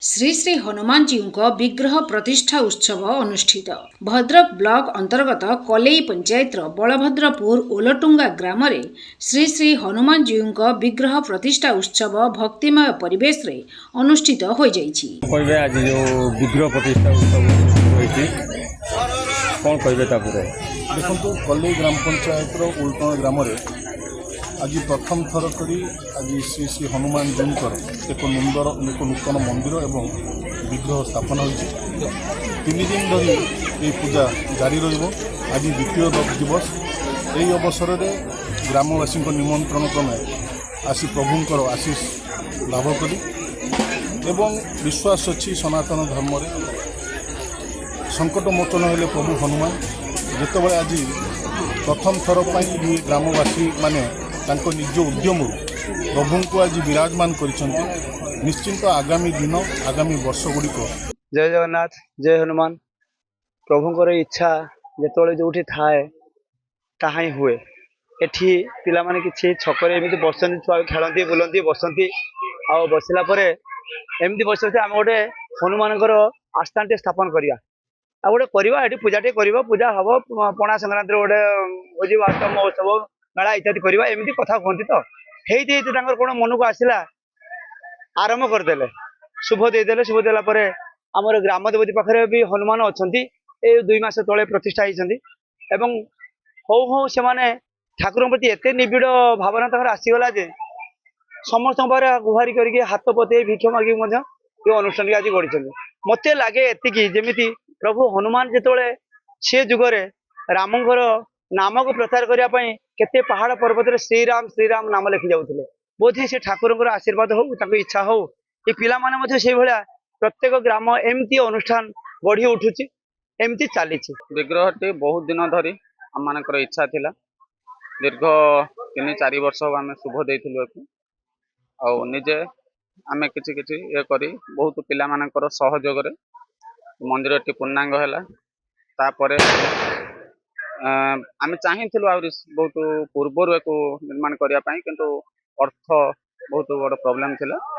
श्री श्री हनुमान जी विग्रह प्रतिष्ठा उत्सव अनुष्ठित भद्रक ब्लॉक अंतर्गत कलेई पंचायत बलभद्रपुर ओलटुंगा ग्राम रे श्री श्री हनुमान जी विग्रह प्रतिष्ठा उत्सव भक्तिमय परिवेश रे अनुष्ठित हो जाइछि। आज जो विग्रह प्रतिष्ठा उत्सव होइछि कोन कहबे तापुरे देखो कलेई ग्राम पंचायत ओलटुंगा ग्राम रे आज प्रथम थर करी आज श्री श्री हनुमान जी एक नूतन मंदिर एवं विग्रह स्थापन होती 3 दिन धरी ये पूजा जारी रहिबो। आज द्वितीय दिवस यही अवसर में ग्रामवासी निमंत्रण क्रमे आसी प्रभुंकर आशीष लाभ करी एवं विश्वास अच्छी सनातन धर्म रे संकट मोचन हेले प्रभु हनुमान जिते आज प्रथम थर पर ग्रामवासी माने तांको निज उद्यम प्रभु को आज विराजमान करिसंती। निश्चिंत आगामी दिन आगामी वर्ष गुड़िक जय जगन्नाथ जय हनुमान प्रभुंकर इच्छा जिते जो थाए ताहा ही हुए। एठी पिला माने किछि छकरे एमती बसंती छुआ खेलती बुलती बसंती आ बसला परे एमती बसते आम गोटे हनुमानकर आस्थान स्थापन करिया आ गोटे करवा ये पूजाटे करवा पूजा हम पणा संक्रांति गोटे भोजी भात महोत्सव मेला इत्यादि करवा एमती कथा कहती तो हेती कौन मन को आसला आरंभ करदे शुभ देदेले शुभ देला परे आमर ग्राम देवती पाखे भी हनुमान अच्छा ये 2 मास तले प्रतिष्ठा होती एवं हौ हौ से ठाकुर प्रति एत निबिड़ भावना आसीगला जे समस्त गुहारी करके हाथ पते भिक्ष मागी ये अनुष्ठान आज गढ़ी मत लगे एति जमी प्रभु हनुमान जिते से जुगरे रामंकर नाम को प्रचार करने केते पहाड़ पर्वत श्रीराम नाम लिखि जाऊे बोधे से ठाकुर आशीर्वाद हो इच्छा हो ये पिला माने से भाया प्रत्येक ग्राम एमती अनुष्ठान गढ़ी उठुची एमती चली। विग्रहटी बहुत दिन धरी आम मानकर इच्छा थिला दीर्घ 3-4 वर्ष आम शुभ देइथिलु निजे आम किछि किछि ये करी बहुत पिला मानकर सहयोग रे मंदिरटी पूर्णांग हैला। तापरे आम चाहिथिलु आ बहुत पूर्वर निर्माण करने किंतु अर्थ बहुत बड़ प्रॉब्लम थिला।